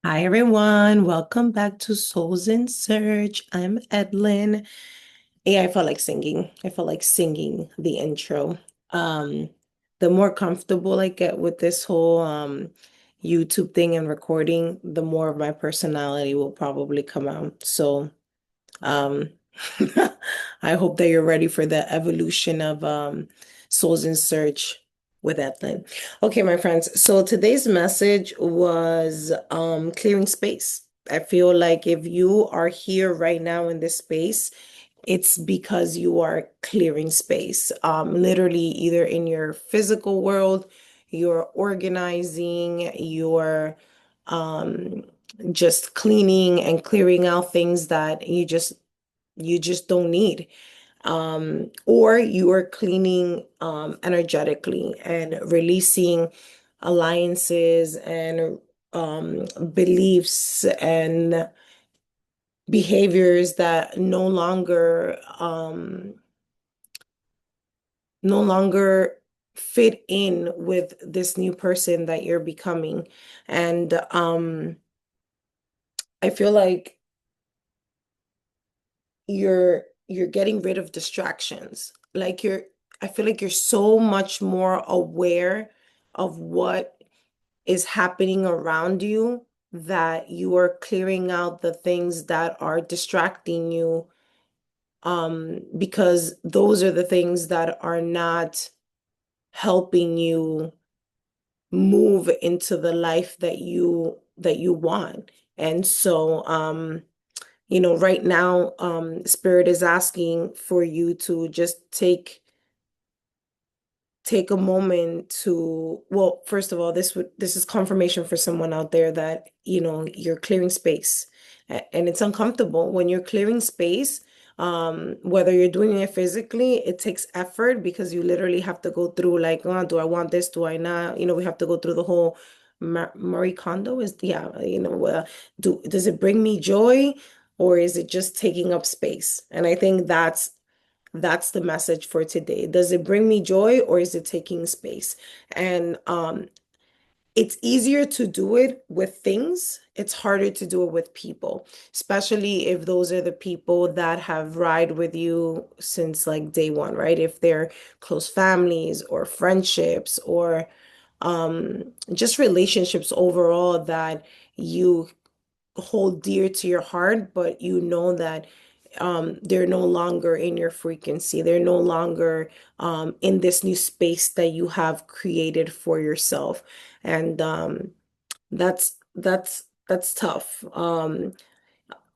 Hi everyone, welcome back to Souls in Search. I'm Edlin. Yeah, I felt like singing. I felt like singing the intro. Um, the more comfortable I get with this whole YouTube thing and recording, the more of my personality will probably come out. So, um, I hope that you're ready for the evolution of Souls in Search with Ethlyn. Okay, my friends. So today's message was clearing space. I feel like if you are here right now in this space, it's because you are clearing space. Literally, either in your physical world, you're organizing, you're um, just cleaning and clearing out things that you just don't need. Or you are cleaning energetically and releasing alliances and beliefs and behaviors that no longer fit in with this new person that you're becoming. And I feel like you're getting rid of distractions. I feel like you're so much more aware of what is happening around you that you are clearing out the things that are distracting you, because those are the things that are not helping you move into the life that you want. And so right now, Spirit is asking for you to just take a moment to, well, first of all, this is confirmation for someone out there that, you're clearing space. And it's uncomfortable when you're clearing space. Whether you're doing it physically, it takes effort because you literally have to go through like, oh, do I want this? Do I not? We have to go through the whole Marie Kondo is, yeah, does it bring me joy or is it just taking up space? And I think that's the message for today. Does it bring me joy or is it taking space? And it's easier to do it with things. It's harder to do it with people, especially if those are the people that have ride with you since like day one, right? If they're close families or friendships or just relationships overall that you hold dear to your heart, but you know that they're no longer in your frequency. They're no longer in this new space that you have created for yourself. And that's tough.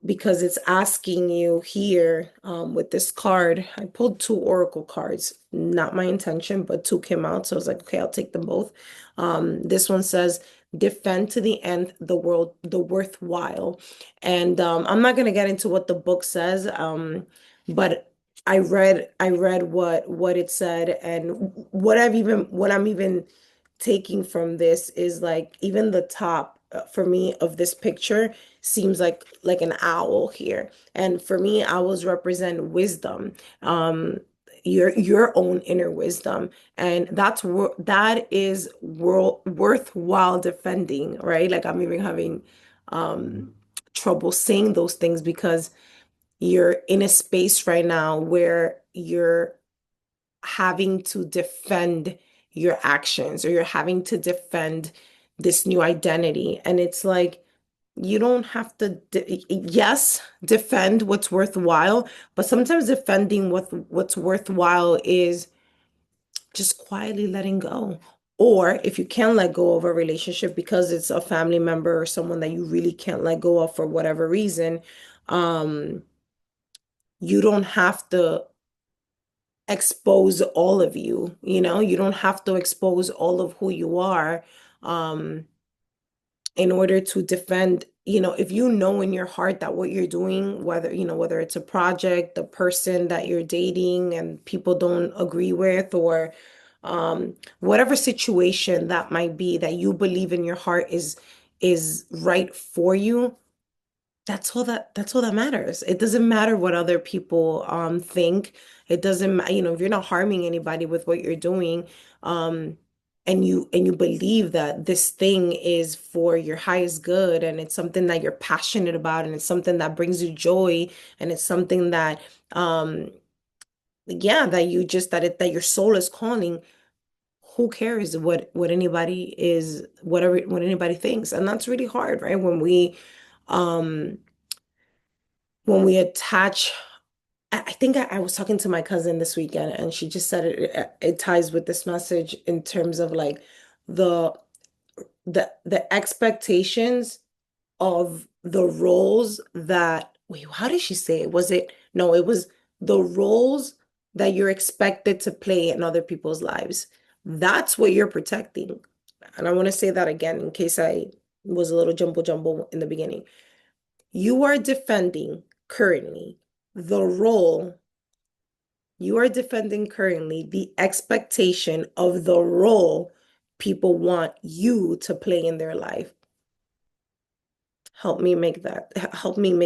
Because it's asking you here with this card. I pulled two oracle cards, not my intention, but two came out. So I was like, okay, I'll take them both. This one says, defend to the end the world, the worthwhile. And I'm not going to get into what the book says, but I read what it said, and what I'm even taking from this is like even the top for me of this picture seems like an owl here. And for me, owls represent wisdom, um, your own inner wisdom. And that is worthwhile defending, right? Like I'm even having um trouble saying those things because you're in a space right now where you're having to defend your actions or you're having to defend this new identity. And it's like, you don't have to, yes, defend what's worthwhile, but sometimes defending what's worthwhile is just quietly letting go. Or if you can't let go of a relationship because it's a family member or someone that you really can't let go of for whatever reason, um, you don't have to expose all of you, you don't have to expose all of who you are um in order to defend, if you know in your heart that what you're doing, whether it's a project, the person that you're dating and people don't agree with, or whatever situation that might be that you believe in your heart is right for you. That's all that matters. It doesn't matter what other people think. It doesn't if you're not harming anybody with what you're doing, um and you believe that this thing is for your highest good, and it's something that you're passionate about, and it's something that brings you joy, and it's something that yeah, that you just that your soul is calling. Who cares what anybody is, whatever what anybody thinks? And that's really hard, right? Um when we attach, I think I was talking to my cousin this weekend, and she just said it ties with this message in terms of like the the expectations of the roles that, wait, how did she say it? Was it, no, it was the roles that you're expected to play in other people's lives. That's what you're protecting. And I want to say that again in case I was a little jumble in the beginning. You are defending currently the role, you are defending currently the expectation of the role people want you to play in their life. Help me make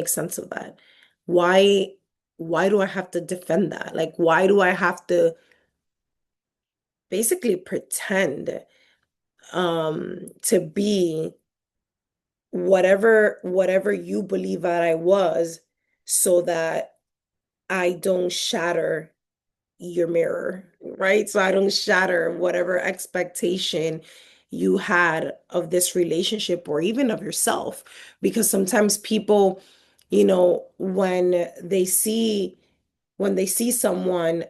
sense of that. Why why do I have to defend that? Like, why do I have to basically pretend to be whatever you believe that I was, so that I don't shatter your mirror, right? So I don't shatter whatever expectation you had of this relationship or even of yourself. Because sometimes people, when they see someone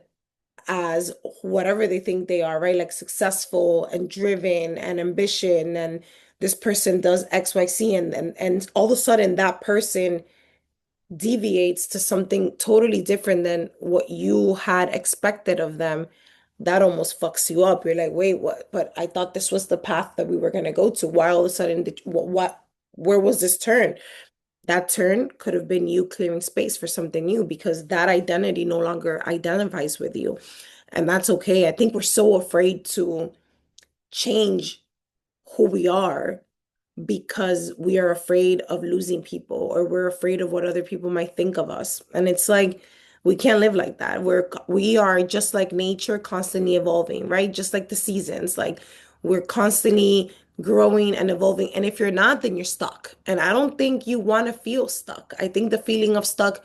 as whatever they think they are, right? Like successful and driven and ambition, and this person does X, Y, Z, and all of a sudden that person deviates to something totally different than what you had expected of them. That almost fucks you up. You're like, wait, what? But I thought this was the path that we were going to go to. Why all of a sudden where was this turn? That turn could have been you clearing space for something new, because that identity no longer identifies with you. And that's okay. I think we're so afraid to change who we are because we are afraid of losing people, or we're afraid of what other people might think of us. And it's like, we can't live like that. We are just like nature, constantly evolving, right? Just like the seasons, like we're constantly growing and evolving. And if you're not, then you're stuck. And I don't think you want to feel stuck. I think the feeling of stuck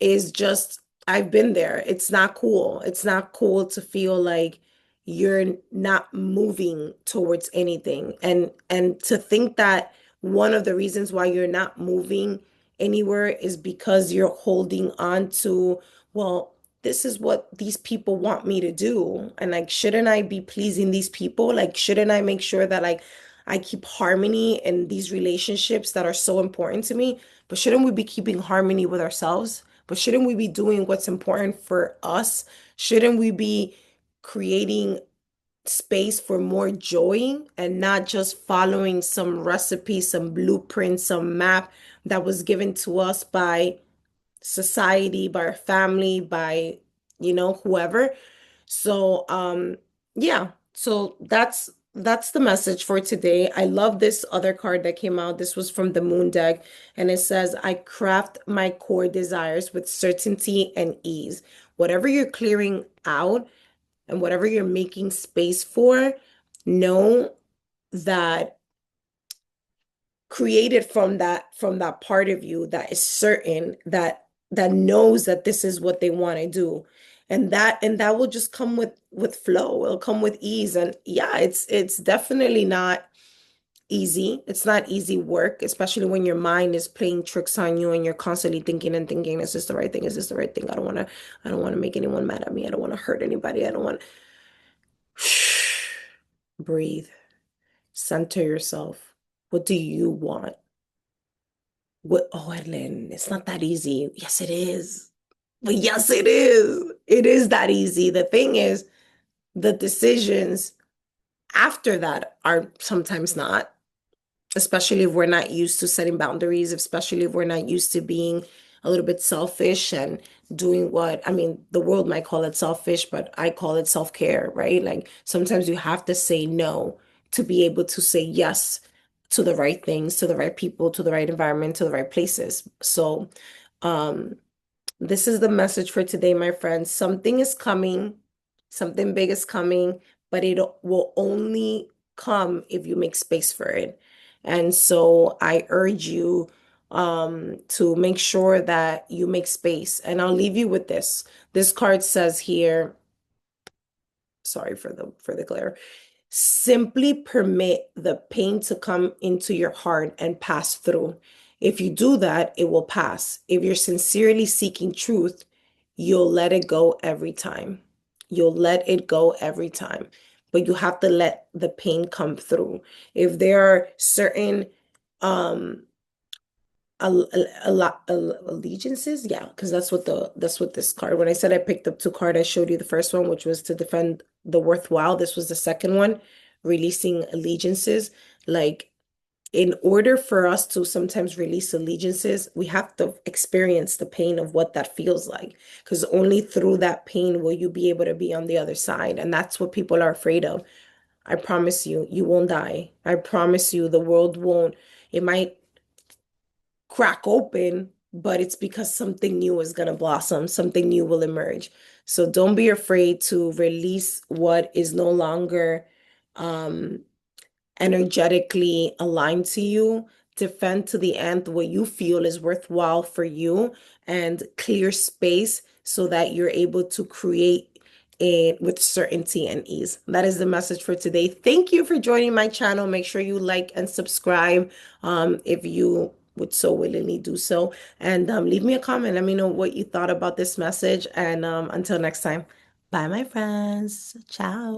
is just, I've been there. It's not cool. It's not cool to feel like you're not moving towards anything. And to think that one of the reasons why you're not moving anywhere is because you're holding on to, well, this is what these people want me to do. And like, shouldn't I be pleasing these people? Like, shouldn't I make sure that like I keep harmony in these relationships that are so important to me? But shouldn't we be keeping harmony with ourselves? But shouldn't we be doing what's important for us? Shouldn't we be creating space for more joy and not just following some recipe, some blueprint, some map that was given to us by society, by our family, by, whoever? So, yeah. So that's the message for today. I love this other card that came out. This was from the Moon deck, and it says, I craft my core desires with certainty and ease. Whatever you're clearing out and whatever you're making space for, know that created from that part of you that is certain, that knows that this is what they want to do, and that will just come with flow. It'll come with ease. And yeah, it's definitely not easy. It's not easy work, especially when your mind is playing tricks on you and you're constantly thinking and thinking, is this the right thing? Is this the right thing? I don't want to make anyone mad at me. I don't want to hurt anybody. I don't want breathe, center yourself. What do you want? What, oh, Edlin, it's not that easy. Yes, it is. But yes, it is. It is that easy. The thing is, the decisions after that are sometimes not, especially if we're not used to setting boundaries, especially if we're not used to being a little bit selfish and doing what, I mean, the world might call it selfish, but I call it self-care, right? Like sometimes you have to say no to be able to say yes to the right things, to the right people, to the right environment, to the right places. So, um, this is the message for today, my friends. Something is coming, something big is coming. but it will only come if you make space for it. And so I urge you to make sure that you make space. And I'll leave you with this. This card says here, sorry for the glare. Simply permit the pain to come into your heart and pass through. If you do that, it will pass. If you're sincerely seeking truth, you'll let it go every time. You'll let it go every time. But you have to let the pain come through. If there are certain um a lot allegiances, yeah, because that's what this card. When I said I picked up two cards, I showed you the first one, which was to defend the worthwhile. This was the second one, releasing allegiances. Like, in order for us to sometimes release allegiances, we have to experience the pain of what that feels like. Because only through that pain will you be able to be on the other side. And that's what people are afraid of. I promise you, you won't die. I promise you, the world won't. It might crack open, but it's because something new is going to blossom, something new will emerge. So don't be afraid to release what is no longer um, energetically aligned to you. Defend to the end what you feel is worthwhile for you and clear space so that you're able to create it with certainty and ease. That is the message for today. Thank you for joining my channel. Make sure you like and subscribe if you would so willingly do so. And leave me a comment. Let me know what you thought about this message. And until next time, bye, my friends. Ciao.